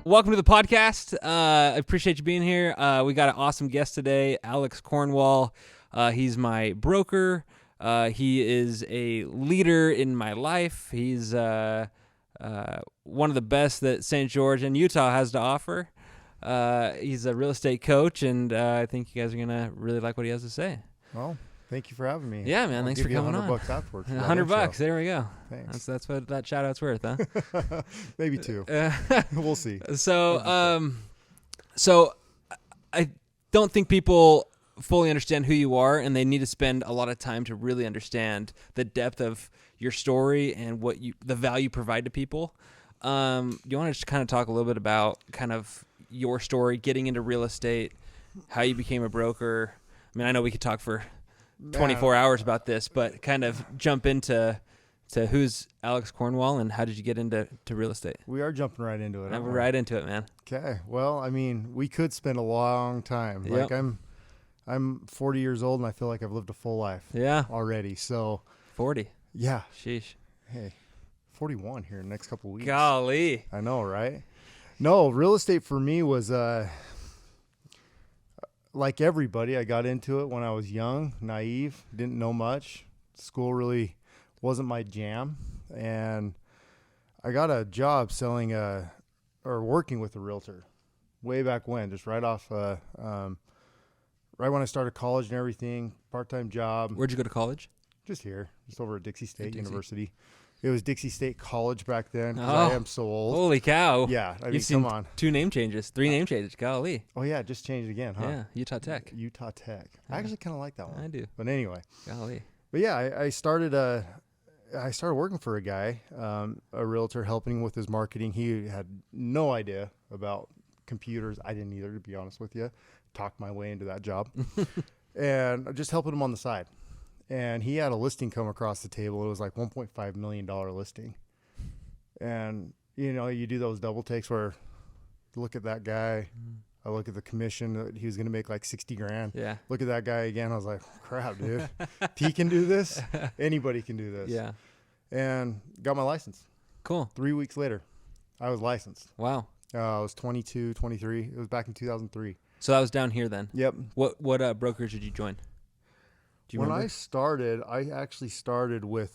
welcome to the podcast. I appreciate you being here. We got an awesome guest today, Alex Cornwall. He's my broker. He is a leader in my life. He's one of the best that St. George and Utah has to offer. He's a real estate coach, and I think you guys are going to really like what he has to say. Well, thank you for having me. Yeah, man. Thanks for coming on. $100 afterwards. $100. There we go. Thanks. That's what that shout out's worth, huh? Maybe two. We'll see. So I don't think people fully understand who you are, and they need to spend a lot of time to really understand the depth of your story and the value you provide to people. Do you want to just kind of talk a little bit about kind of your story, getting into real estate, how you became a broker? I mean, I know we could talk for 24 hours about this, but kind of jump into who's Alex Cornwall and how did you get into real estate? We are jumping right into it. We're right into it, man. Okay. Well, I mean, we could spend a long time. Yep. Like I'm 40 years old and I feel like I've lived a full life. Yeah. Already. So 40. Yeah. Sheesh. Hey, 41 here in the next couple of weeks. Golly. I know, right? No, real estate for me was like everybody. I got into it when I was young, naive, didn't know much. School really wasn't my jam, and I got a job selling or working with a realtor way back when, just right off right when I started college and everything, part-time job. Where'd you go to college? Just here, just over at Dixie State University. It was Dixie State College back then. 'Cause I am so old. Holy cow. Yeah. I mean, You've seen come on. 3 name changes. Golly. Oh, yeah. It just changed again, huh? Yeah. Utah Tech. Utah Tech. Yeah. I actually kind of like that one. I do. But anyway. Golly. But yeah, I started working for a guy, a realtor, helping him with his marketing. He had no idea about computers. I didn't either, to be honest with you. Talked my way into that job. And just helping him on the side. And he had a listing come across the table. It was like $1.5 million listing. And, you know, you do those double takes where you look at that guy. I look at the commission that he was going to make like 60 grand. Yeah. Look at that guy again. I was like, crap, dude. If he can do this, anybody can do this. Yeah. And got my license. Cool. 3 weeks later, I was licensed. Wow. I was 22, 23. It was back in 2003. So that was down here then. Yep. What brokerage did you join? Do you when remember? I started, I actually started with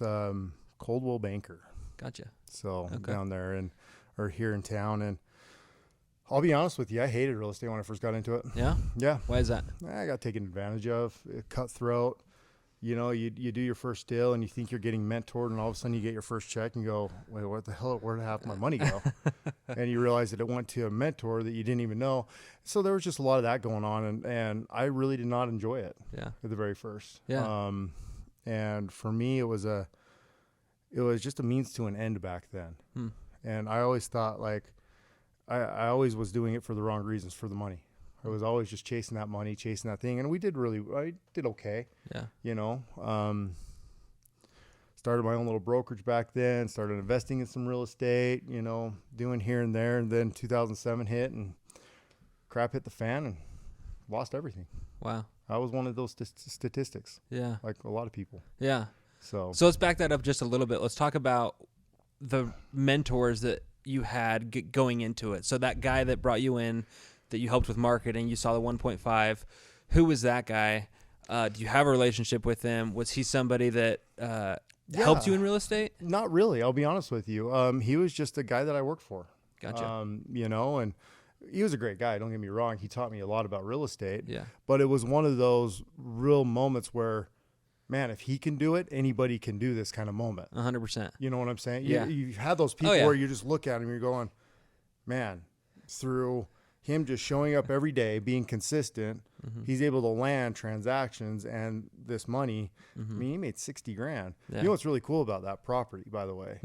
Coldwell Banker. Gotcha. So Okay. down there or here in town. And I'll be honest with you, I hated real estate when I first got into it. Yeah? Yeah. Why is that? I got taken advantage of. Cutthroat. You know, you do your first deal and you think you're getting mentored, and all of a sudden you get your first check and go, wait, what the hell? Where did half my money go? And you realize that it went to a mentor that you didn't even know. So there was just a lot of that going on, and I really did not enjoy it. Yeah. At the very first. Yeah. And for me, it was just a means to an end back then. And I always thought, like, I always was doing it for the wrong reasons, for the money. I was always just chasing that money, chasing that thing. And I did okay. Yeah. You know, started my own little brokerage back then, started investing in some real estate, you know, doing here and there. And then 2007 hit and crap hit the fan and lost everything. Wow. I was one of those statistics, Yeah. like a lot of people. Yeah. So let's back that up just a little bit. Let's talk about the mentors that you had going into it. So that guy that brought you in, that you helped with marketing, you saw the 1.5. Who was that guy? Do you have a relationship with him? Was he somebody that helped you in real estate? Not really. I'll be honest with you. He was just a guy that I worked for. Gotcha. You know, and he was a great guy. Don't get me wrong. He taught me a lot about real estate. Yeah. But it was one of those real moments where, man, if he can do it, anybody can do this kind of moment. 100%. You know what I'm saying? Yeah. You've had those people where you just look at him, you're going, man, through him just showing up every day, being consistent, he's able to land transactions and this money. I mean, he made 60 grand. Yeah. You know what's really cool about that property, by the way?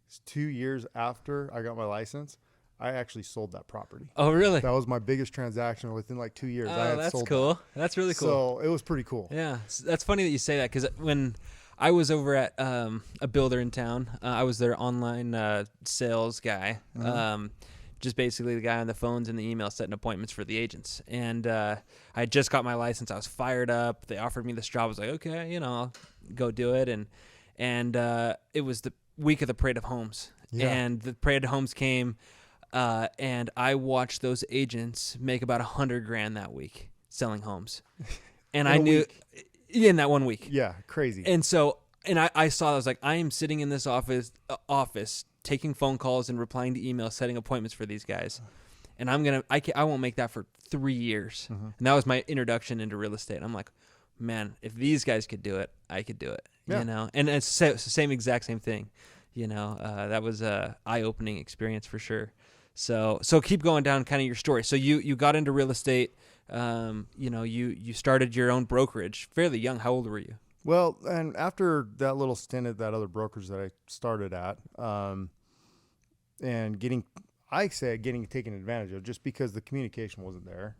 It's 2 years after I got my license, I actually sold that property. Oh, really? That was my biggest transaction within like 2 years. I had that's sold cool. that. That's really cool. So it was pretty cool. Yeah, that's funny that you say that, because when I was over at a builder in town, I was their online sales guy. Just basically the guy on the phones and the email setting appointments for the agents. And I had just got my license. I was fired up. They offered me this job. I was like, okay, you know, I'll go do it. And it was the week of the Parade of Homes. Yeah. And the Parade of Homes came And I watched those agents make about $100,000 that week selling homes. And I knew in that 1 week. Yeah, crazy. And so, and I saw, I was like, I am sitting in this office taking phone calls and replying to emails, setting appointments for these guys. And I won't make that for 3 years. Mm-hmm. And that was my introduction into real estate. I'm like, man, if these guys could do it, I could do it, Yeah. you know? And it's the same exact same thing, you know? That was a eye-opening experience for sure. So keep going down kind of your story. So you got into real estate, you know, you started your own brokerage fairly young. How old were you? Well, and after that little stint at that other brokerage that I started at, and getting taken advantage of just because the communication wasn't there.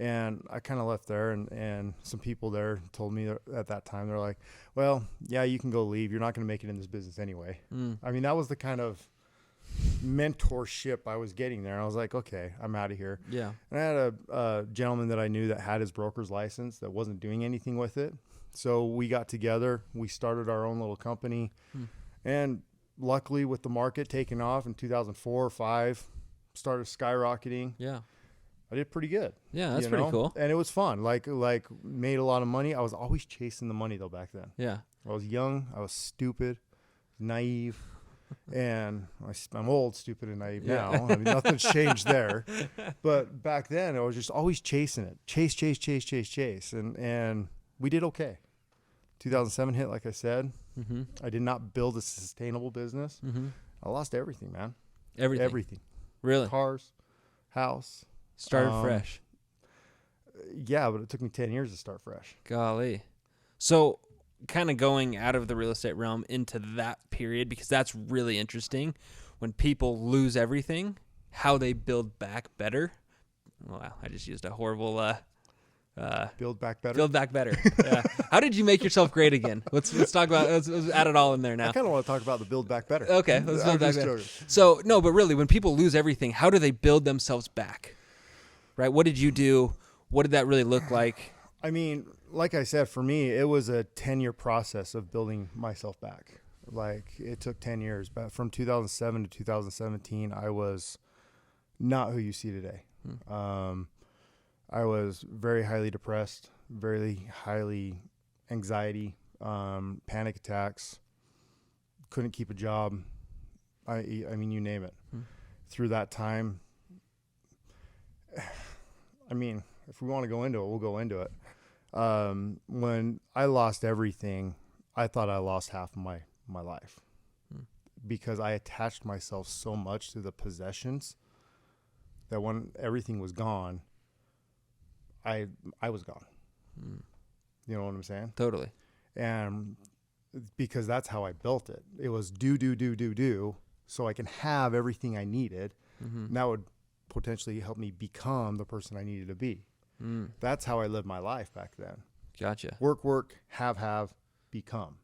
And I kind of left there, and some people there told me at that time, they're like, well, yeah, you can go leave. You're not going to make it in this business anyway. I mean, that was the kind of mentorship I was getting there. I was like, okay, I'm out of here. Yeah. And I had a gentleman that I knew that had his broker's license that wasn't doing anything with it. So we got together, we started our own little company, and luckily with the market taking off in 2004 or 5, started skyrocketing. Yeah. I did pretty good. Yeah, that's pretty cool. And it was fun. Like made a lot of money. I was always chasing the money though back then. Yeah. I was young. I was stupid, naive, and I'm old, stupid, and naive now. I mean, nothing's changed there. But back then, I was just always chasing it. Chase. And we did okay. 2007 hit, like I said. Mm-hmm. I did not build a sustainable business. Mm-hmm. I lost everything, man. Everything. Really? Cars, house. Started fresh. Yeah, but it took me 10 years to start fresh. Golly. So kind of going out of the real estate realm into that period, because that's really interesting. When people lose everything, how they build back better. Wow, I just used a horrible Build back better. build back better. Yeah. How did you make yourself great again? Let's talk about let's add it all in there now. I kind of want to talk about the build back better. Okay, let's I'm build back just better. joking. So no, but really, when people lose everything, how do they build themselves back? Right? What did you do? What did that really look like? I mean, like I said, for me, it was a 10-year process of building myself back. Like, it took 10 years. But from 2007 to 2017, I was not who you see today. I was very highly depressed, very highly anxiety, panic attacks, couldn't keep a job. I mean, you name it. Through that time, I mean, if we want to go into it, we'll go into it. When I lost everything, I thought I lost half of my life because I attached myself so much to the possessions that when everything was gone, I was gone. You know what I'm saying? Totally. And because that's how I built it. It was do, so I can have everything I needed. And that would potentially help me become the person I needed to be. That's how I lived my life back then. Gotcha. Work, have, become.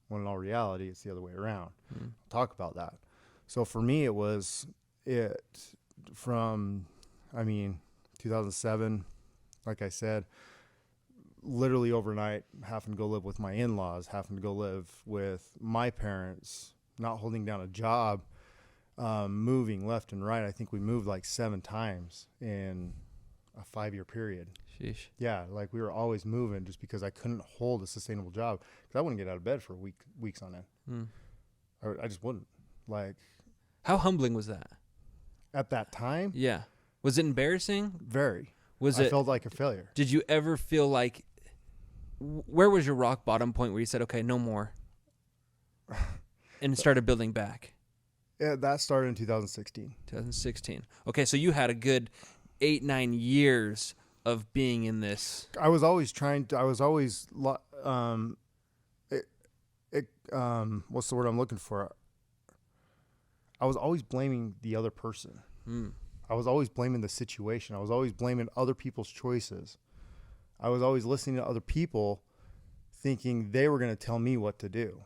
When in all reality, it's the other way around. I'll talk about that. So for me, it was from 2007, like I said, literally overnight, having to go live with my in-laws, having to go live with my parents, not holding down a job, moving left and right. I think we moved like 7 times in a 5-year period. Sheesh. Yeah, like we were always moving just because I couldn't hold a sustainable job because I wouldn't get out of bed for weeks on end. I just wouldn't. Like, how humbling was that? At that time, Yeah. Was it embarrassing? very. I felt like a failure. Did you ever feel like, where was your rock bottom point where you said, okay, no more, and started building back? Yeah, that started in 2016. 2016. Okay, so you had a good 8-9 years of being in this. I was always what's the word I'm looking for? I was always blaming the other person. I was always blaming the situation. I was always blaming other people's choices. I was always listening to other people thinking they were going to tell me what to do.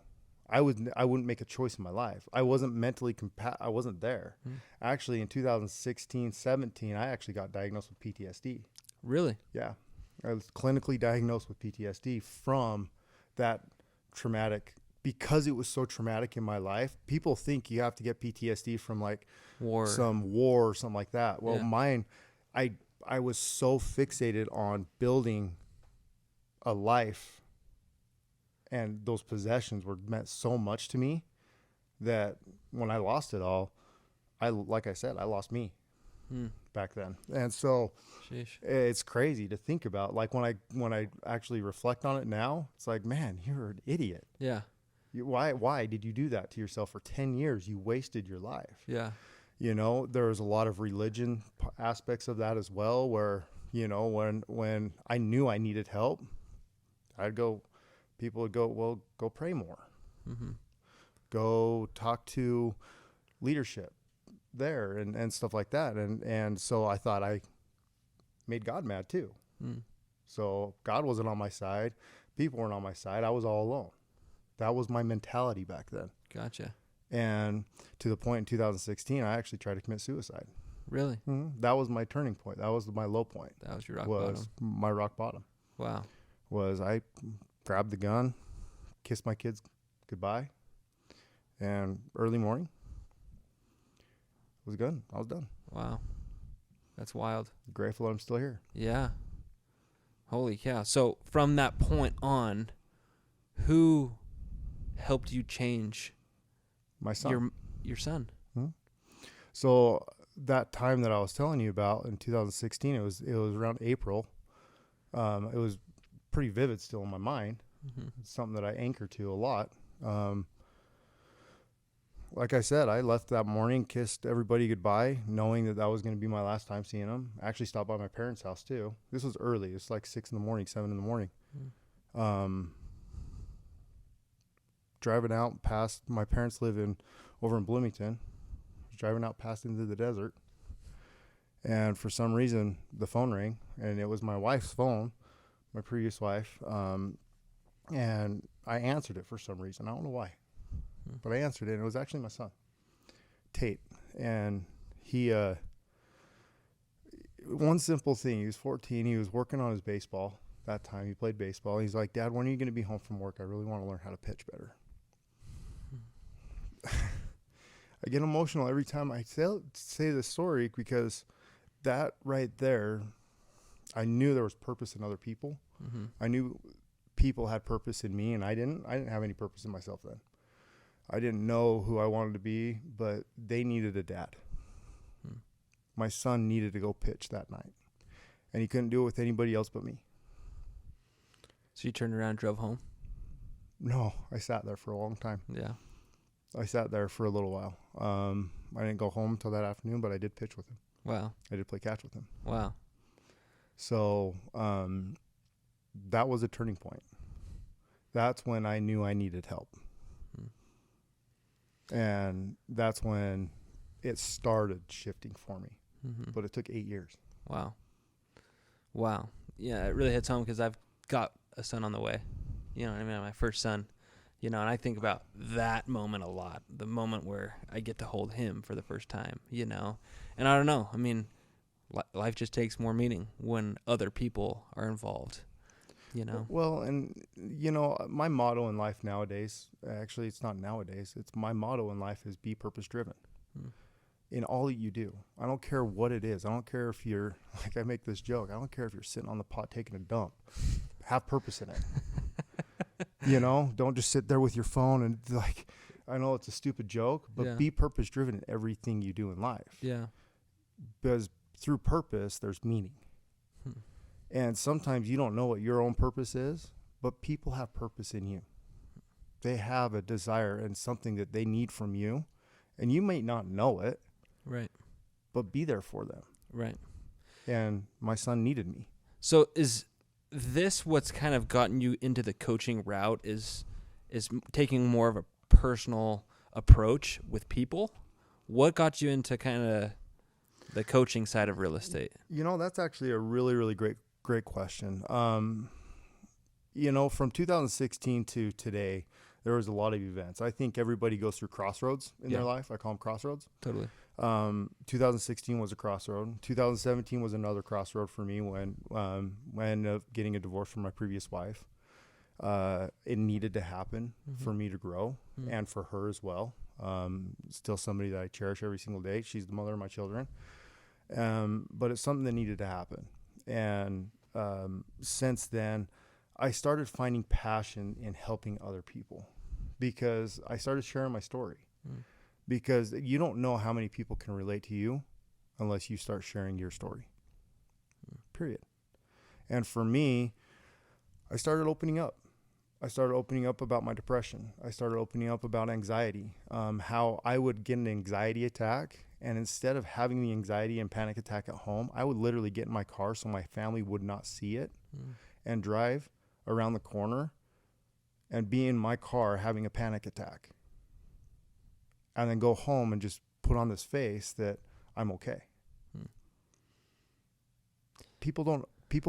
I wouldn't make a choice in my life. I wasn't mentally I wasn't there. Actually, in 2016, 17, I actually got diagnosed with PTSD. Really? Yeah. I was clinically diagnosed with PTSD from that traumatic because it was so traumatic in my life, people think you have to get PTSD from like some war or something like that. Well, mine, I was so fixated on building a life, and those possessions were meant so much to me that when I lost it all, like I said, I lost me back then. And so it's crazy to think about. Like when I actually reflect on it now, it's like, man, you're an idiot. Yeah. Why did you do that to yourself for 10 years? You wasted your life. Yeah. You know, there was a lot of religion aspects of that as well, where, you know, when I knew I needed help, people would go, well, go pray more. Mm-hmm. Go talk to leadership there and stuff like that. And so I thought I made God mad too. So God wasn't on my side. People weren't on my side. I was all alone. That was my mentality back then. Gotcha. And to the point in 2016, I actually tried to commit suicide. Really? Mm-hmm. That was my turning point. That was my low point. That was your rock bottom. My rock bottom. Wow. Was I grabbed the gun, kissed my kids goodbye, and early morning, it was good. I was done. Wow. That's wild. Grateful I'm still here. Yeah. Holy cow. So from that point on, who helped you change? My son. Your son. Hmm? So that time that I was telling you about in 2016, it was around April. It was pretty vivid still in my mind. Mm-hmm. It's something that I anchor to a lot. Like I said, I left that morning, kissed everybody goodbye, knowing that was going to be my last time seeing them. I actually stopped by my parents' house too. This was early. It's like 6 in the morning, 7 in the morning. Driving out past, my parents live over in Bloomington. Driving out past into the desert, and for some reason the phone rang, and it was my wife's phone, my previous wife, and I answered it for some reason. I don't know why, but I answered it, and it was actually my son, Tate. And he, one simple thing, he was 14, he was working on his baseball that time. He played baseball. He's like, Dad, when are you going to be home from work? I really want to learn how to pitch better. I get emotional every time I say this story, because that right there, I knew there was purpose in other people. Mm-hmm. I knew people had purpose in me, and I didn't have any purpose in myself then. I didn't know who I wanted to be, but they needed a dad. My son needed to go pitch that night, and he couldn't do it with anybody else but me. So you turned around and drove home? No, I sat there for a long time. Yeah. I sat there for a little while. I didn't go home until that afternoon, but I did pitch with him. Wow. I did play catch with him. Wow. So that was a turning point. That's when I knew I needed help. And that's when it started shifting for me. Mm-hmm. But it took 8 years. Wow. Wow. Yeah, it really hits home, because I've got a son on the way. You know what I mean? My first son. You know, and I think about that moment a lot, the moment where I get to hold him for the first time, you know. And I don't know. I mean, life just takes more meaning when other people are involved, you know. Well, and, you know, my motto in life nowadays, actually it's not nowadays, it's my motto in life is be purpose-driven in all that you do. I don't care what it is. I don't care if you're, like I make this joke, I don't care if you're sitting on the pot taking a dump. Have purpose in it. You know, don't just sit there with your phone and, like, I know it's a stupid joke, but be purpose driven in everything you do in life. Yeah. Because through purpose, there's meaning. And sometimes you don't know what your own purpose is, but people have purpose in you. They have a desire and something that they need from you, and you may not know it. Right. But be there for them. Right. And my son needed me. So is this what's kind of gotten you into the coaching route, is taking more of a personal approach with people? What got you into kind of the coaching side of real estate? You know, that's actually a really, really great question. You know, from 2016 to today, there was a lot of events. I think everybody goes through crossroads in their life. I call them crossroads. Totally. 2016 was a crossroad. 2017 was another crossroad for me when I ended up getting a divorce from my previous wife. It needed to happen for me to grow and for her as well. Still somebody that I cherish every single day. She's the mother of my children. But it's something that needed to happen. And since then, I started finding passion in helping other people because I started sharing my story. Because you don't know how many people can relate to you unless you start sharing your story. Period. And for me, I started opening up. I started opening up about my depression. I started opening up about anxiety, how I would get an anxiety attack. And instead of having the anxiety and panic attack at home, I would literally get in my car so my family would not see it and drive around the corner and be in my car having a panic attack. And then go home and just put on this face that I'm okay. People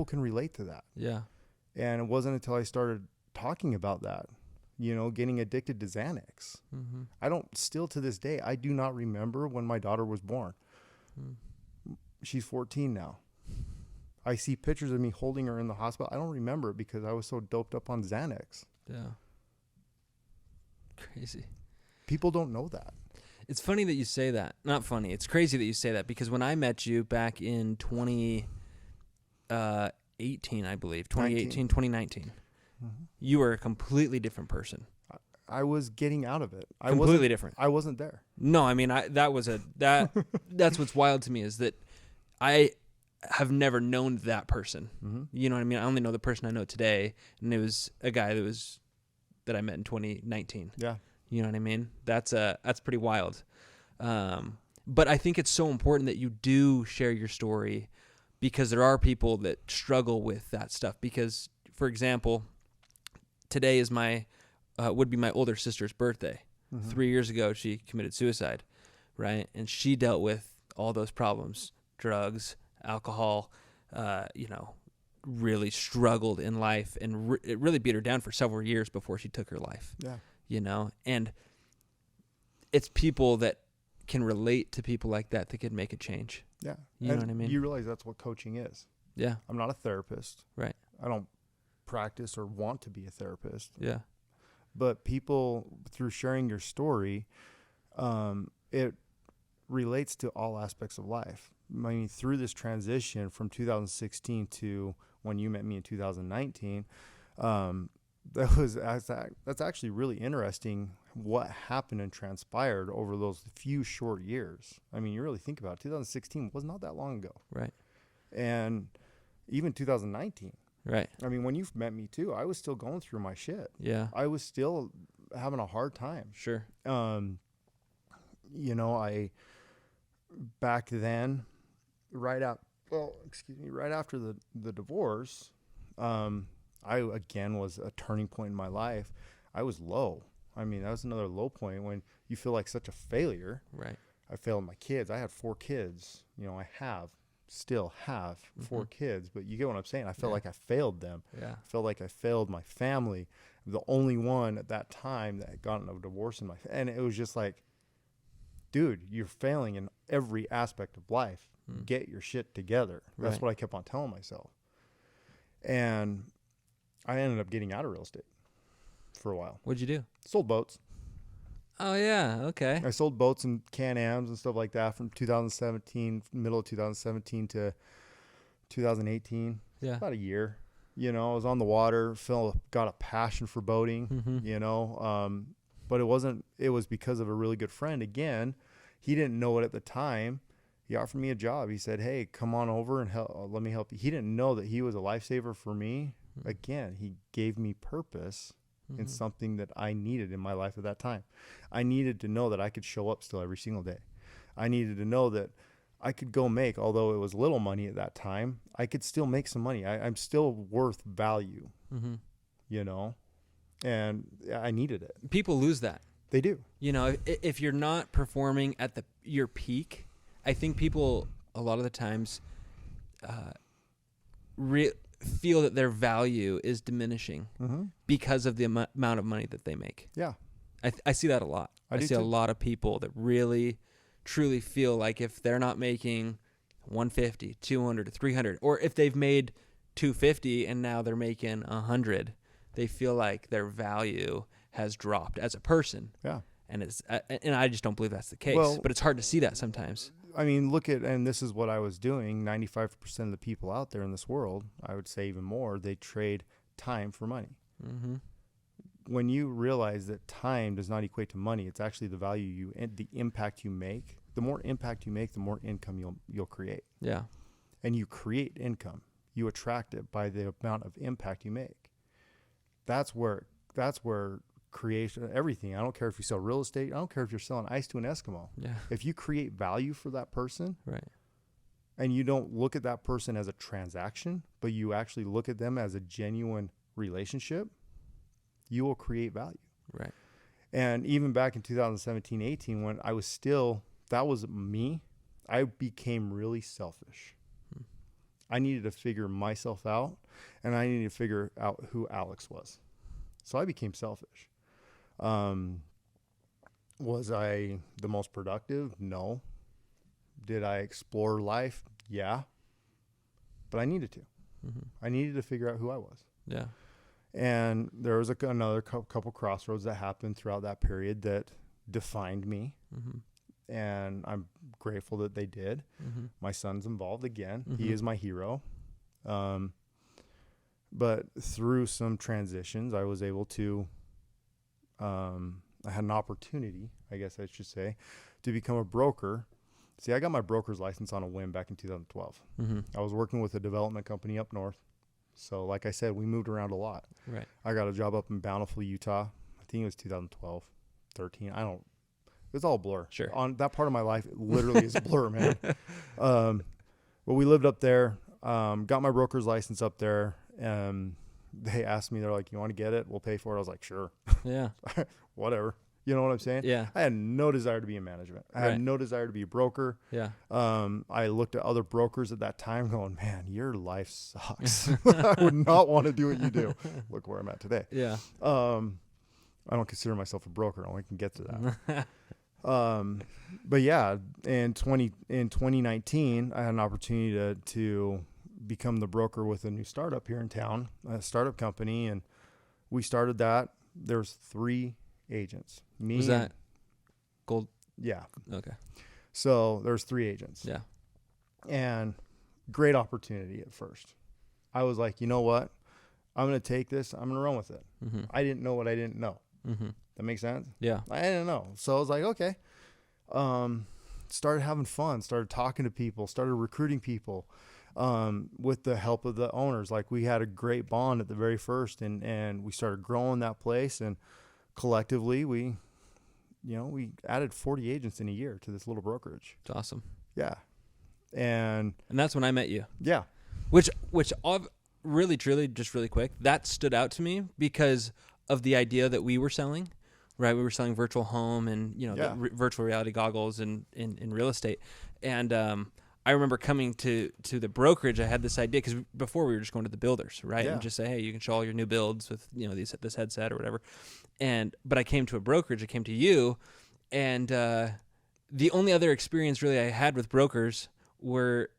can relate to that. Yeah. And it wasn't until I started talking about that, getting addicted to Xanax. I don't, still to this day, I do not remember when my daughter was born. She's 14 now. I see pictures of me holding her in the hospital. I don't remember it because I was so doped up on Xanax. Yeah. Crazy. People don't know that. It's funny that you say that. Not funny. It's crazy that you say that because when I met you back in 2018, I believe, 2019, you were a completely different person. I was getting out of it. Completely different. I wasn't there. No, I mean, that's what's wild to me is that I have never known that person. You know what I mean? I only know the person I know today, and it was a guy that I met in 2019. Yeah. You know what I mean? That's pretty wild. But I think it's so important that you do share your story because there are people that struggle with that stuff. Because, for example, today is would be my older sister's birthday. 3 years ago, she committed suicide, right? And she dealt with all those problems, drugs, alcohol, really struggled in life. And it really beat her down for several years before she took her life. Yeah. And it's people that can relate to people like that that can make a change. Yeah. You know what I mean? You realize that's what coaching is. Yeah. I'm not a therapist. Right. I don't practice or want to be a therapist. Yeah. But people, through sharing your story, it relates to all aspects of life. I mean, through this transition from 2016 to when you met me in 2019, that's actually really interesting what happened and transpired over those few short years. I mean, you really think about it, 2016 was not that long ago. Right. And even 2019. Right. I mean, when you met me too, I was still going through my shit. Yeah. I was still having a hard time. Sure. I back then, right after the divorce, I again was a turning point in my life. I was low. I mean, that was another low point when you feel like such a failure. Right. I failed my kids. I had 4 kids. Still have 4 kids, but you get what I'm saying. I felt like I failed them. Yeah. I felt like I failed my family. The only one at that time that had gotten a divorce and it was just like, dude, you're failing in every aspect of life. Get your shit together. That's what I kept on telling myself. And I ended up getting out of real estate for a while. What'd you do? Sold boats. Oh, yeah. Okay. I sold boats and Can-Ams and stuff like that from 2017, middle of 2017 to 2018. Yeah. About a year. I was on the water, got a passion for boating, but it was because of a really good friend. Again, he didn't know it at the time. He offered me a job. He said, hey, come on over and let me help you. He didn't know that he was a lifesaver for me. Again, he gave me purpose in something that I needed in my life at that time. I needed to know that I could show up still every single day. I needed to know that I could go make, although it was little money at that time, I could still make some money. I'm still worth value, and I needed it. People lose that. They do. If you're not performing at your peak, I think people a lot of the times feel that their value is diminishing because of the amount of money that they make. Yeah. I see that a lot. I see a lot of people that really, truly feel like if they're not making 150, 200, 300, or if they've made 250 and now they're making 100, they feel like their value has dropped as a person. Yeah. And I just don't believe that's the case. Well, but it's hard to see that sometimes. I mean, and this is what I was doing. 95% of the people out there in this world, I would say even more, they trade time for money. Mm-hmm. When you realize that time does not equate to money, it's actually the value and the impact you make. The more impact you make, the more income you'll create. Yeah. And you create income. You attract it by the amount of impact you make. That's where creation, everything. I don't care if you sell real estate. I don't care if you're selling ice to an Eskimo. Yeah. If you create value for that person, Right. and you don't look at that person as a transaction, but you actually look at them as a genuine relationship, you will create value. Right. And even back in 2017, 18, when I was still, that was me, I became really selfish. I needed to figure myself out, and I needed to figure out who Alex was. So I became selfish. Was I the most productive? No. Did I explore life? Yeah. But I needed to. Mm-hmm. I needed to figure out who I was. Yeah. And there was another couple crossroads that happened throughout that period that defined me. Mm-hmm. And I'm grateful that they did. Mm-hmm. My son's involved again. Mm-hmm. He is my hero. But through some transitions, I was able to, I had an opportunity, I guess I should say, to become a broker. See, I got my broker's license on a whim back in 2012. Mm-hmm. I was working with a development company up north. So like I said, we moved around a lot. Right. I got a job up in Bountiful, Utah. I think it was 2012, 13. It's all a blur. Sure. On that part of my life, it literally is a blur, man. But we lived up there, got my broker's license up there. They asked me, they're like, you want to get it? We'll pay for it. I was like, sure. Yeah. Whatever. You know what I'm saying? Yeah. I had no desire to be in management. I had no desire to be a broker. Yeah. I looked at other brokers at that time going, man, your life sucks. I would not want to do what you do. Look where I'm at today. Yeah. I don't consider myself a broker. I only can get to that. But yeah, in 2019, I had an opportunity to become the broker with a new startup here in town, a startup company. And we started that. There's 3 agents. Me. Was that Gold? Yeah. Okay. So there's 3 agents. Yeah. And great opportunity at first. I was like, you know what? I'm going to take this. I'm going to run with it. Mm-hmm. I didn't know what I didn't know. Mm-hmm. That makes sense? Yeah. I didn't know. So I was like, okay. Started having fun, started talking to people, started recruiting people, with the help of the owners. Like we had a great bond at the very first, and we started growing that place, and collectively we added 40 agents in a year to this little brokerage. It's awesome. Yeah. And that's when I met you. Yeah. Which really, truly, just really quick, that stood out to me because of the idea that we were selling, right? We were selling virtual home and, the virtual reality goggles and in real estate. And I remember coming to the brokerage. I had this idea because before we were just going to the builders, right? Yeah. And just say, hey, you can show all your new builds with, this headset or whatever. But I came to a brokerage. I came to you. And the only other experience really I had with brokers were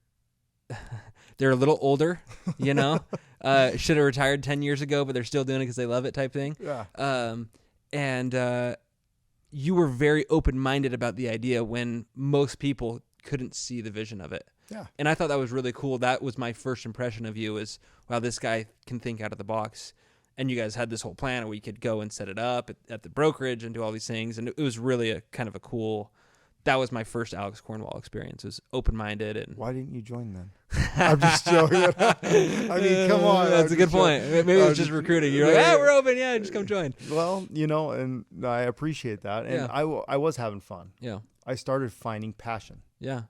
they're a little older, should have retired 10 years ago, but they're still doing it because they love it type thing. Yeah. And you were very open-minded about the idea when most people couldn't see the vision of it. Yeah. And I thought that was really cool. That was my first impression of you is, wow, this guy can think out of the box. And you guys had this whole plan where you could go and set it up at the brokerage and do all these things. And it was really a kind of a cool, that was my first Alex Cornwall experience. It was open-minded. And why didn't you join then? I'm just joking. I mean, come on. That's a good point. Maybe it was just recruiting. You're like, we're open. Yeah, just come join. Well, and I appreciate that. And I was having fun. Yeah. I started finding passion. Yeah.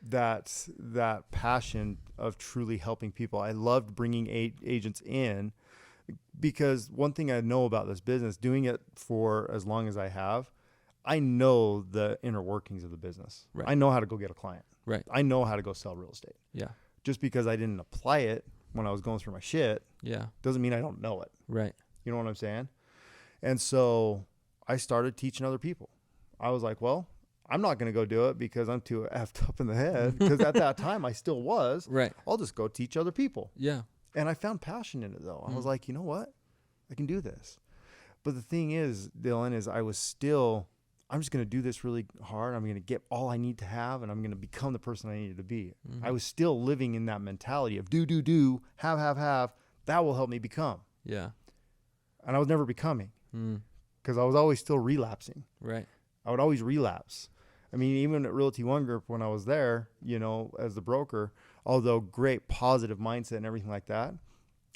That passion of truly helping people. I loved bringing agents in because one thing I know about this business, doing it for as long as I have, I know the inner workings of the business. Right. I know how to go get a client. Right. I know how to go sell real estate. Yeah. Just because I didn't apply it when I was going through my shit, yeah, doesn't mean I don't know it. Right. You know what I'm saying? And so I started teaching other people. I was like, well, I'm not going to go do it because I'm too effed up in the head. Because at that time I still was. Right. I'll just go teach other people. Yeah. And I found passion in it though. I was like, you know what? I can do this. But the thing is, Dylan, is I'm just going to do this really hard. I'm going to get all I need to have, and I'm going to become the person I needed to be. Mm-hmm. I was still living in that mentality of do, have. That will help me become. Yeah. And I was never becoming Mm. because I was always still relapsing. Right. I would always relapse. I mean, even at Realty One Group when I was there, as the broker, although great positive mindset and everything like that,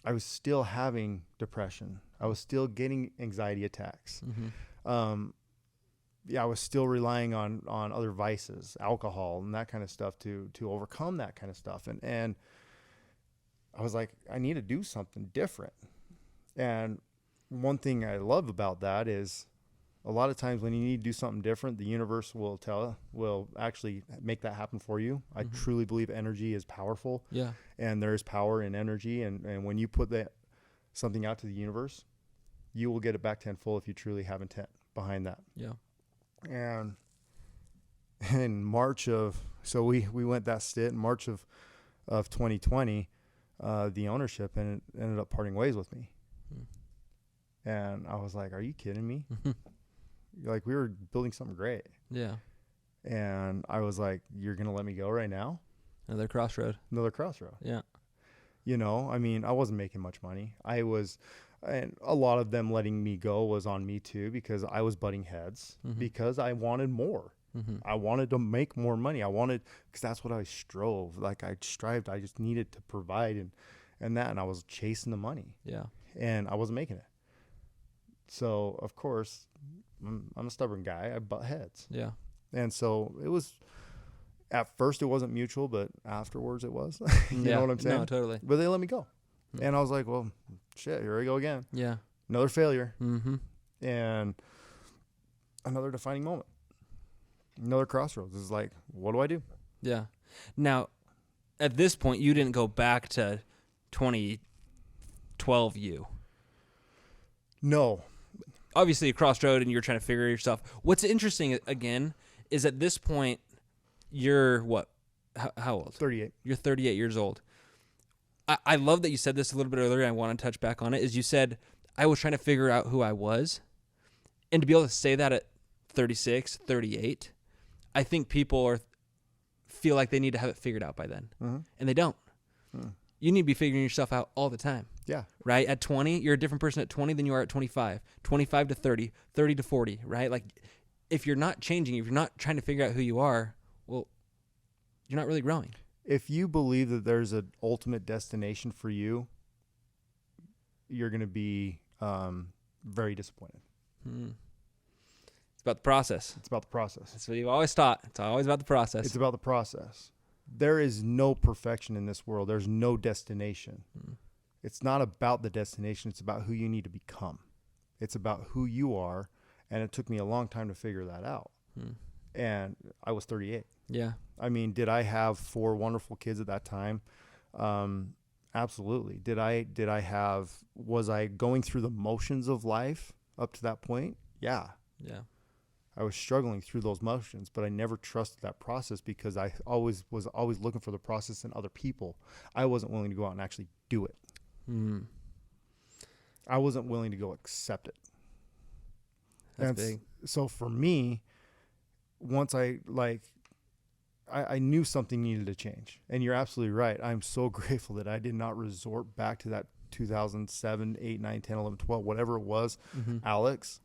I was still having depression. I was still getting anxiety attacks. Mm-hmm. I was still relying on other vices, alcohol and that kind of stuff to overcome that kind of stuff. And I was like, I need to do something different. And one thing I love about that is a lot of times when you need to do something different, the universe will actually make that happen for you. I truly believe energy is powerful. Yeah. And there is power in energy. And when you put something out to the universe, you will get it back tenfold if you truly have intent behind that. Yeah. And in March we went that stint in March of 2020, the ownership ended up parting ways with me. And I was like, are you kidding me? Like, we were building something great. Yeah. And I was like, you're going to let me go right now? Another crossroad. Another crossroad. Yeah. I mean, I wasn't making much money. And a lot of them letting me go was on me too, because I was butting heads because I wanted more. Mm-hmm. I wanted to make more money. Because that's what I strove. Like, I strived. I just needed to provide and I was chasing the money. Yeah. And I wasn't making it. So, of course, I'm a stubborn guy. I butt heads. Yeah. And so at first it wasn't mutual, but afterwards it was. You know what I'm saying? No, totally. But they let me go. And I was like, well, shit, here we go again. Yeah. Another failure. Mm-hmm. And another defining moment. Another crossroads. Is like, what do I do? Yeah. Now, at this point, you didn't go back to 2012 you. No. Obviously a crossroad and you're trying to figure yourself. What's interesting, again, is at this point, you're what? How old? 38. You're 38 years old. I love that you said this a little bit earlier. And I want to touch back on it. Is you said, I was trying to figure out who I was. And to be able to say that at 36, 38, I think people feel like they need to have it figured out by then. Mm-hmm. And they don't. You need to be figuring yourself out all the time. Yeah. Right? At 20, you're a different person at 20 than you are at 25. 25 to 30, 30 to 40, right? Like, if you're not changing, if you're not trying to figure out who you are, well, you're not really growing. If you believe that there's an ultimate destination for you, you're going to be very disappointed. It's about the process. It's about the process. That's what you've always taught. It's always about the process. It's about the process. There is no perfection in this world. There's no destination. It's not about the destination. It's about who you need to become. It's about who you are. And it took me a long time to figure that out. And I was 38. Yeah. I mean, did I have 4 wonderful kids at that time? Absolutely. Was I going through the motions of life up to that point? Yeah. Yeah. I was struggling through those motions, but I never trusted that process because I was always looking for the process in other people. I wasn't willing to go out and actually do it. I wasn't willing to go accept it. That's big. So for me, once I knew something needed to change. And you're absolutely right. I'm so grateful that I did not resort back to that 2007, 8, 9, 10, 11, 12, whatever it was, Alex,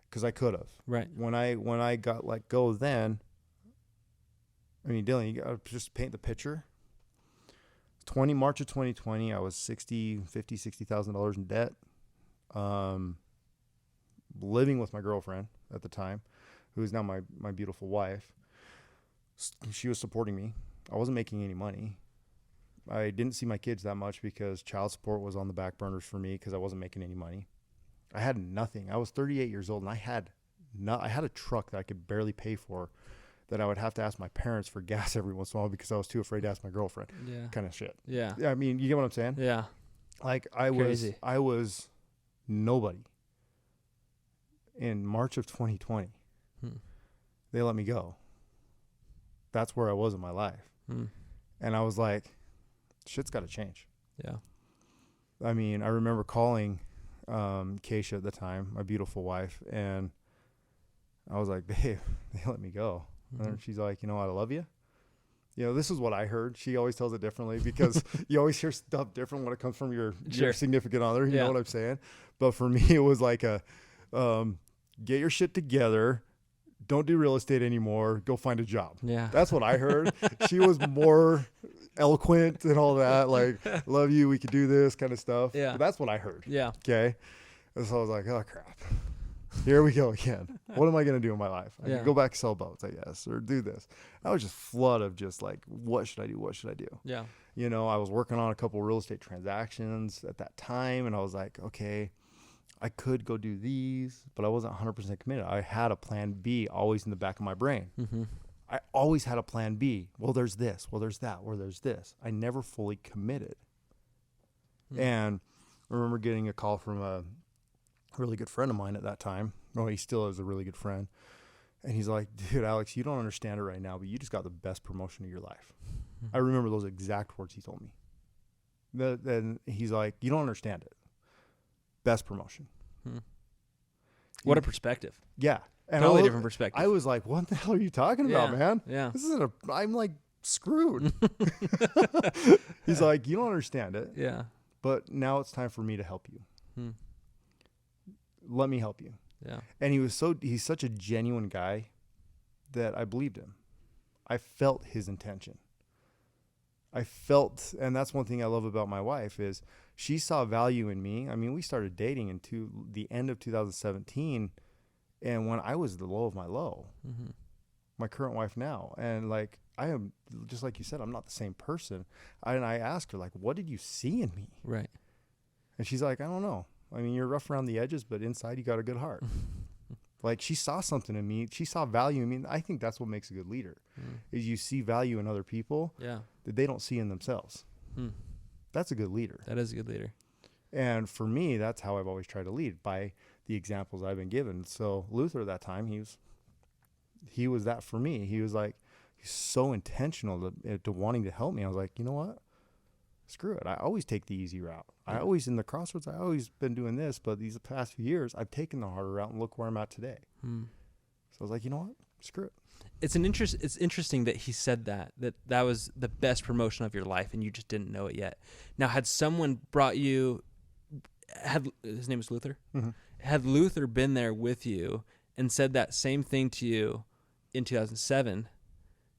because I could have. Right. When I got let go then, I mean, Dylan, you got to just paint the picture. March of 2020, I was $60,000 in debt. Living with my girlfriend at the time, who is now my beautiful wife. She was supporting me. I wasn't making any money. I didn't see my kids that much because child support was on the back burners for me because I wasn't making any money. I had nothing. I was 38 years old and I had a truck that I could barely pay for, that I would have to ask my parents for gas every once in a while because I was too afraid to ask my girlfriend. Yeah. Kind of shit. Yeah. I mean, you get what I'm saying? Yeah. Like Crazy. I was nobody. In March of 2020, they let me go. That's where I was in my life. And I was like, shit's got to change. Yeah. I mean, I remember calling Keisha at the time, my beautiful wife, and I was like, babe, they let me go. And she's like, you know what, I love you. You know, this is what I heard. She always tells it differently because you always hear stuff different when it comes from your significant other. You know what I'm saying? But for me, it was like get your shit together. Don't do real estate anymore. Go find a job. Yeah. That's what I heard. She was more eloquent and all that. Like, love you. We could do this kind of stuff. Yeah. But that's what I heard. Yeah. Okay. And so I was like, oh, crap. Here we go again. What am I going to do in my life? I can go back and sell boats, I guess, or do this. I was just flood of just like, what should I do? What should I do? Yeah. You know, I was working on a couple of real estate transactions at that time, and I was like, okay, I could go do these, but I wasn't 100% committed. I had a plan B always in the back of my brain. Mm-hmm. I always had a plan B. Well, there's this. Well, there's that. Well, there's this. I never fully committed. And I remember getting a call from a really good friend of mine at that time. Well, he still is a really good friend. And he's like, dude, Alex, you don't understand it right now, but you just got the best promotion of your life. I remember those exact words he told me. Then he's like, you don't understand it. Best promotion. What a perspective. Yeah. And Totally different perspective. I was like, what the hell are you talking about, man? Yeah. This isn't I'm like screwed. He's like, you don't understand it. Yeah. But now it's time for me to help you. Let me help you. Yeah. And he's such a genuine guy that I believed him. I felt his intention. And that's one thing I love about my wife is she saw value in me. I mean, we started dating into the end of 2017. And when I was the low of my low, my current wife now, and like, I am just like you said, I'm not the same person. And I asked her, like, what did you see in me? Right. And she's like, I don't know. I mean, you're rough around the edges, but inside you got a good heart. Like, she saw something in me. She saw value in me. I think that's what makes a good leader is you see value in other people that they don't see in themselves. That's a good leader. That is a good leader. And for me, that's how I've always tried to lead, by the examples I've been given. So Luther at that time, he was that for me. He was like, he's so intentional to wanting to help me. I was like, you know what? Screw it. I always take the easy route. I always, in the crossroads, I always been doing this, but these past few years, I've taken the harder route, and look where I'm at today. So I was like, you know what? Screw it. It's interesting that he said that was the best promotion of your life, and you just didn't know it yet. Now, had someone brought you, his name is Luther? Had Luther been there with you and said that same thing to you in 2007,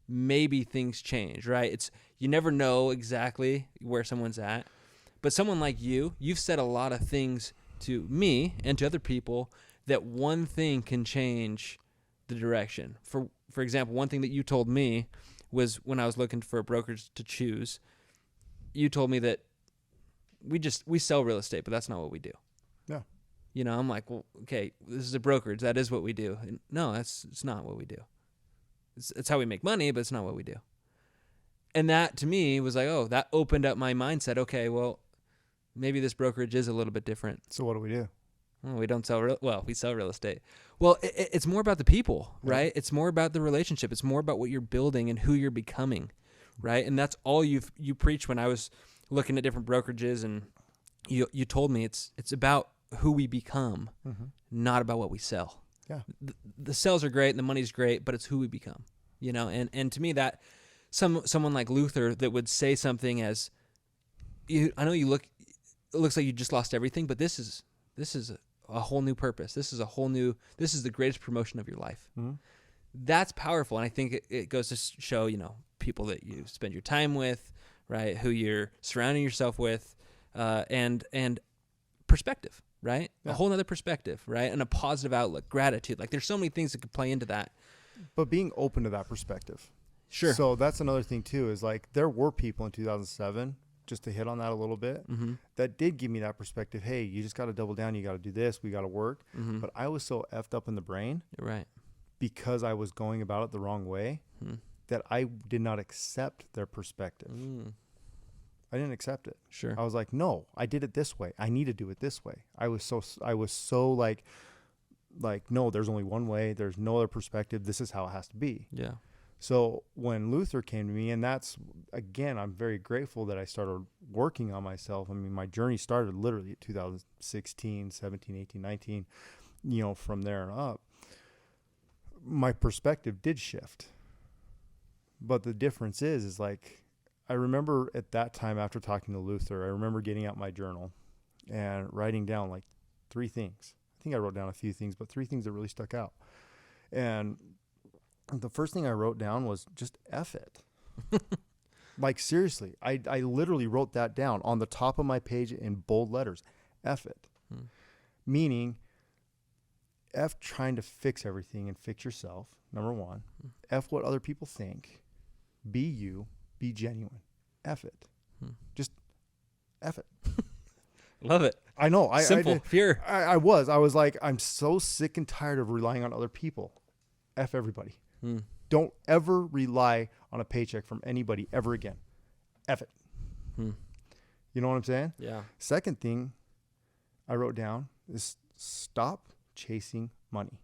maybe things change, right? You never know exactly where someone's at, but someone like you've said a lot of things to me and to other people that one thing can change the direction. For example, one thing that you told me was when I was looking for a brokerage to choose, you told me that we sell real estate, but that's not what we do. Yeah. You know, I'm like, well, okay, this is a brokerage. That is what we do. And no, it's not what we do. It's how we make money, but it's not what we do. And that to me was like, oh, that opened up my mindset. Okay, well, maybe this brokerage is a little bit different. So what do we do? Well, we don't sell we sell real estate. Well, it's more about the people, right? It's more about the relationship. It's more about what you're building and who you're becoming, right? And that's all you preached when I was looking at different brokerages, and you told me it's about who we become, not about what we sell. Yeah. The sales are great and the money's great, but it's who we become, you know? And to me, that someone like Luther that would say something as, I know it looks like you just lost everything, but this is a whole new purpose. This is the greatest promotion of your life. That's powerful. And I think it goes to show, you know, people that you spend your time with, right? Who you're surrounding yourself with, and perspective, right? Yeah. A whole nother perspective, right? And a positive outlook, gratitude. Like, there's so many things that could play into that. But being open to that perspective. Sure. So that's another thing too, is like, there were people in 2007, just to hit on that a little bit, that did give me that perspective. Hey, you just got to double down. You got to do this. We got to work. But I was so effed up in the brain, right, because I was going about it the wrong way, that I did not accept their perspective. I didn't accept it. Sure. I was like, no, I did it this way. I need to do it this way. I was so like, no, there's only one way. There's no other perspective. This is how it has to be. Yeah. So when Luther came to me, and that's, again, I'm very grateful that I started working on myself. I mean, my journey started literally at 2016, 17, 18, 19, from there on up. My perspective did shift. But the difference is like, I remember at that time after talking to Luther, I remember getting out my journal and writing down like 3 things. I think I wrote down a few things, but 3 things that really stuck out. And the first thing I wrote down was just F it. Like, seriously, I literally wrote that down on the top of my page in bold letters. F it. Meaning, F trying to fix everything and fix yourself, number 1. F what other people think. Be you. Be genuine. F it. Just F it. Love it. I know. Simple, pure. I was like, I'm so sick and tired of relying on other people. F everybody. Don't ever rely on a paycheck from anybody ever again. F it. You know what I'm saying? Yeah. Second thing I wrote down is stop chasing money.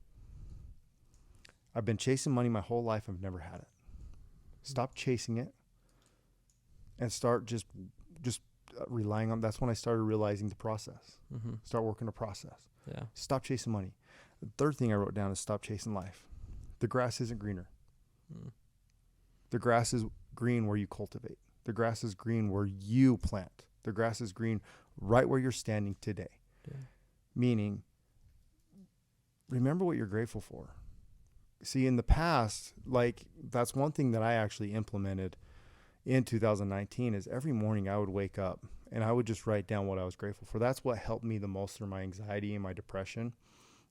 I've been chasing money my whole life. I've never had it. Stop chasing it and start just relying on. That's when I started realizing the process. Start working the process. Yeah. Stop chasing money. The third thing I wrote down is stop chasing life. The grass isn't greener. The grass is green where you cultivate. The grass is green where you plant. The grass is green right where you're standing today. Yeah. Meaning, remember what you're grateful for. See, in the past, like, that's one thing that I actually implemented in 2019 is every morning I would wake up and I would just write down what I was grateful for. That's what helped me the most through my anxiety and my depression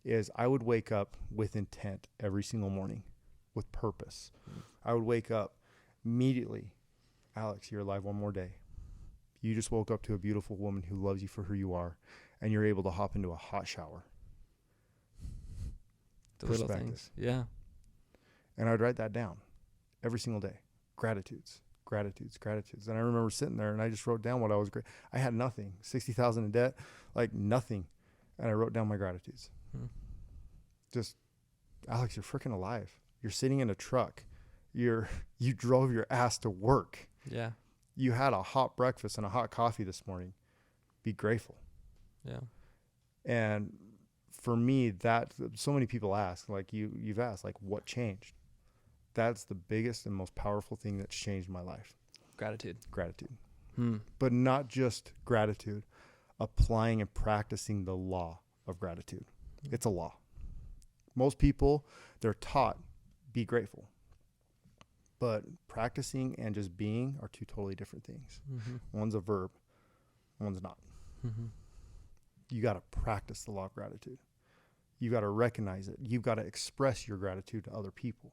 is I would wake up with intent every single morning with purpose. I would wake up immediately. Alex, you're alive one more day. You just woke up to a beautiful woman who loves you for who you are, and you're able to hop into a hot shower. The little things. Yeah. And I'd write that down every single day. Gratitudes. And I remember sitting there and I just wrote down what I was great. I had nothing, 60,000 in debt, like nothing. And I wrote down my gratitudes. Just, Alex, you're freaking alive. You're sitting in a truck. You drove your ass to work. Yeah. You had a hot breakfast and a hot coffee this morning. Be grateful. Yeah. And for me, that so many people ask, like you've asked, like what changed? That's the biggest and most powerful thing that's changed my life. Gratitude. But not just gratitude, applying and practicing the law of gratitude. It's a law. Most people, they're taught, be grateful. But practicing and just being are 2 totally different things. One's a verb, one's not. You got to practice the law of gratitude. You got to recognize it. You've got to express your gratitude to other people.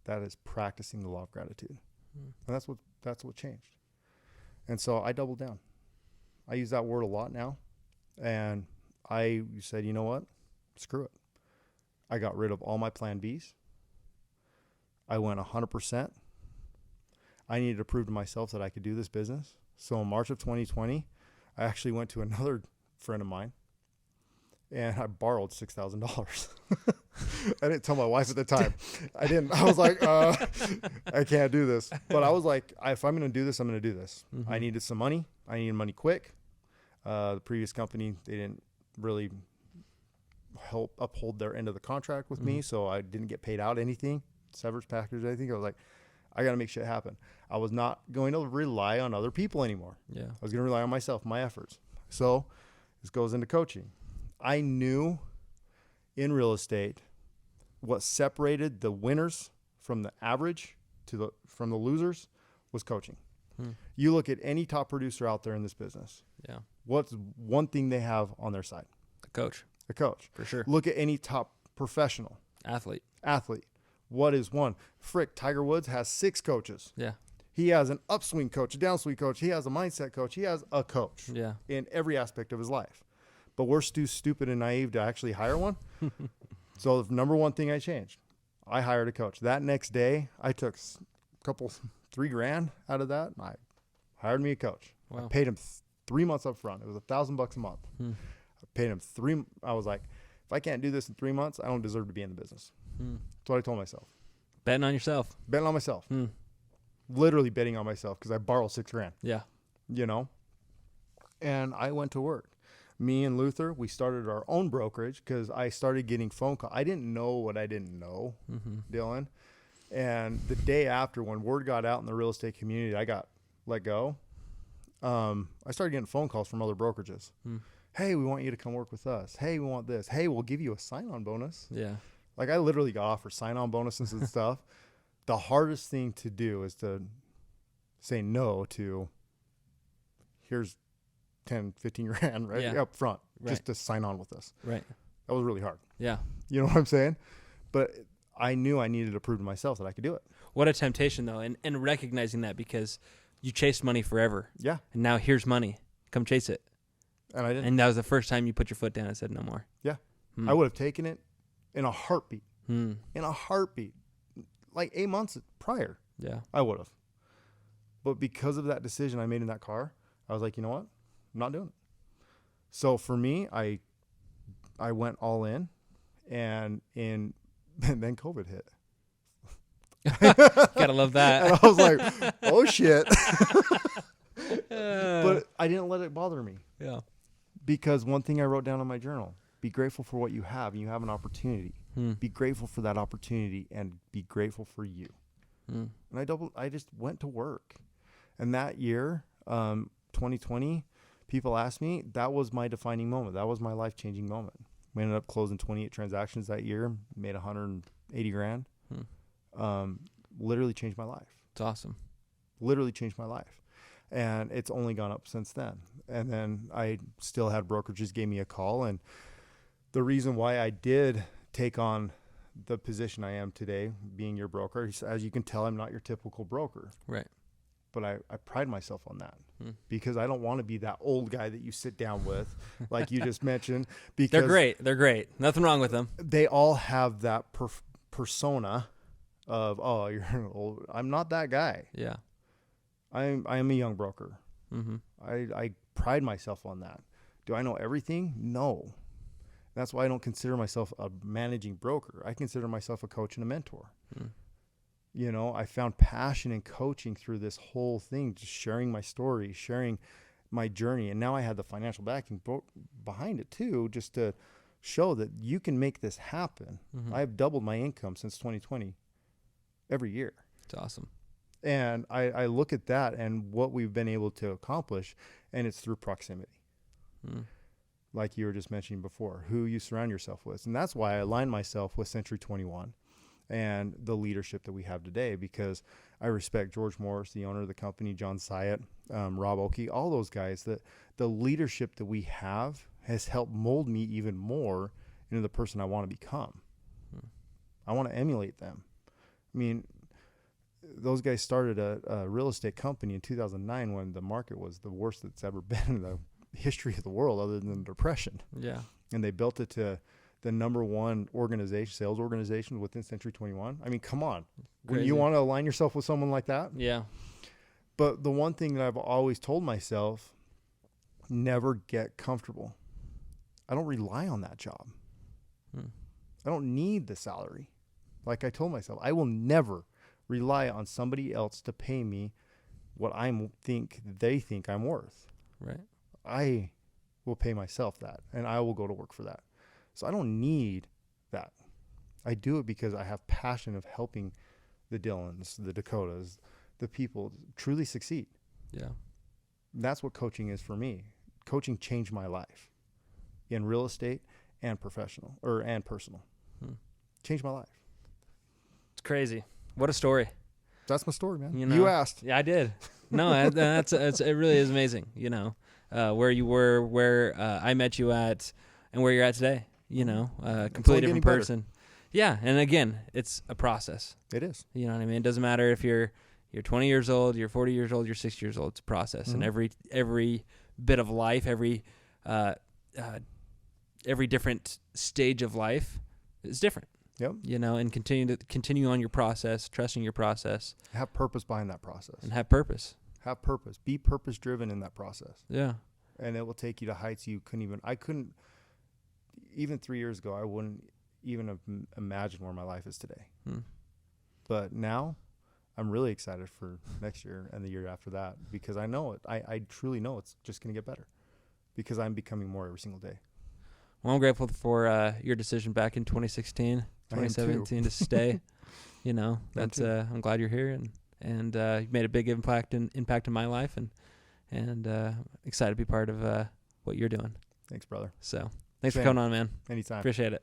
That is practicing the law of gratitude. And that's what changed. And so I doubled down. I use that word a lot now. And I said, you know what? Screw it. I got rid of all my plan Bs. I went 100%. I needed to prove to myself that I could do this business. So in March of 2020, I actually went to another friend of mine and I borrowed $6,000. I didn't tell my wife at the time. I was like, I can't do this. But I was like, if I'm going to do this, I'm going to do this. I needed some money. I needed money quick. The previous company, they didn't really help uphold their end of the contract with me. So I didn't get paid out anything, severance package, I think. I was like, I got to make shit happen. I was not going to rely on other people anymore. Yeah. I was going to rely on myself, my efforts. So this goes into coaching. I knew in real estate what separated the winners from the average from the losers was coaching. You look at any top producer out there in this business. Yeah. What's one thing they have on their side? The coach. The coach. For sure. Look at any top professional. Athlete. What is one? Frick, Tiger Woods has 6 coaches. Yeah. He has an upswing coach, a downswing coach. He has a mindset coach. He has a coach in every aspect of his life. But we're too stupid and naive to actually hire one. So the number one thing I changed, I hired a coach. That next day, I took $3,000 out of that, and I hired me a coach. Wow. I paid him 3 months up front. It was $1,000 a month. I paid him 3. I was like, if I can't do this in 3 months, I don't deserve to be in the business. That's what I told myself. Betting on yourself. Betting on myself. Hmm. Literally betting on myself because I borrowed $6,000, Yeah. you know? And I went to work. Me and Luther, we started our own brokerage because I started getting phone calls. I didn't know what I didn't know, Dylan. And the day after, when word got out in the real estate community, I got let go. I started getting phone calls from other brokerages. Hey, we want you to come work with us. Hey, we want this. Hey, we'll give you a sign-on bonus. Yeah. Like, I literally got offered sign-on bonuses and stuff. The hardest thing to do is to say no to, here's 10, 15 grand, right? Yeah. Up front, Right. just to sign on with us. Right. That was really hard. Yeah. You know what I'm saying? But I knew I needed to prove to myself that I could do it. What a temptation, though, and recognizing that because you chased money forever. Yeah. And now here's money. Come chase it. And I didn't. And that was the first time you put your foot down and said no more. Yeah. Hmm. I would have taken it in a heartbeat. Hmm. In a heartbeat. Like 8 months prior, Yeah. I would have. But because of that decision I made in that car, I was like, you know what? I'm not doing it. So for me, I went all in, and then COVID hit. Gotta love that. And I was like, oh shit. But I didn't let it bother me, Yeah. because one thing I wrote down in my journal: be grateful for what you have, and you have an opportunity. Be grateful for that opportunity, and be grateful for you. And I just went to work. And that year, 2020, people asked me, that was my defining moment. That was my life-changing moment. We ended up closing 28 transactions that year, made 180 grand. Literally changed my life. It's awesome. Literally changed my life. And it's only gone up since then. And then I still had brokerages gave me a call. And the reason why I did take on the position I am today, being your broker, as you can tell, I'm not your typical broker. Right. But I pride myself on that, because I don't want to be that old guy that you sit down with, like you just mentioned. Because They're great. They're great. Nothing wrong with them. they all have that persona of, oh, you're old. I'm not that guy. Yeah. I am a young broker. Mm-hmm. I pride myself on that. Do I know everything? No. That's why I don't consider myself a managing broker. I consider myself a coach and a mentor. You know, I found passion in coaching through this whole thing, just sharing my story, sharing my journey. And now I had the financial backing behind it too, just to show that you can make this happen. I've doubled my income since 2020 every year. It's awesome. And I look at that and what we've been able to accomplish, and it's through proximity. Like you were just mentioning before, who you surround yourself with. And that's why I align myself with Century 21 and the leadership that we have today, because I respect George Morris, the owner of the company, John Syatt, Rob Oakey, all those guys. That the leadership that we have has helped mold me even more into the person I want to become. I want to emulate them. I mean, those guys started a real estate company in 2009 when the market was the worst it's ever been in the history of the world, other than the Depression. Yeah. And they built it to the number one organization, sales organization within Century 21. I mean, come on. When Crazy. you want to align yourself with someone like that. Yeah. But the one thing that I've always told myself, never get comfortable. I don't rely on that job. I don't need the salary. Like I told myself, I will never rely on somebody else to pay me what they think I'm worth. Right. I will pay myself that, and I will go to work for that. So I don't need that. I do it because I have passion of helping the Dylans, the Dakotas, the people truly succeed. Yeah. That's what coaching is for me. Coaching changed my life in real estate and personal. Changed my life. It's crazy. What a story. That's my story, man. You know? You asked. Yeah, I did. No, it really is amazing. You know, where you were, where I met you at, and where you're at today. You know, completely different person. Yeah, and again, it's a process. It is. You know what I mean? It doesn't matter if you're 20 years old, you're 40 years old, you're 60 years old. It's a process, and every bit of life, every different stage of life is different. Yep. You know, and continue on your process, trusting your process. Have purpose behind that process. And have purpose. Have purpose. Be purpose driven in that process. Yeah. And it will take you to heights you couldn't even 3 years ago, I wouldn't even have imagined where my life is today. But now I'm really excited for next year and the year after that because I know it. I truly know it's just going to get better because I'm becoming more every single day. Well, I'm grateful for your decision back in 2016, 2017 to stay. You know, that's I'm glad you're here and you've made a big impact in my life and excited to be part of what you're doing. Thanks, brother. So thanks for coming on, man. Anytime. Appreciate it.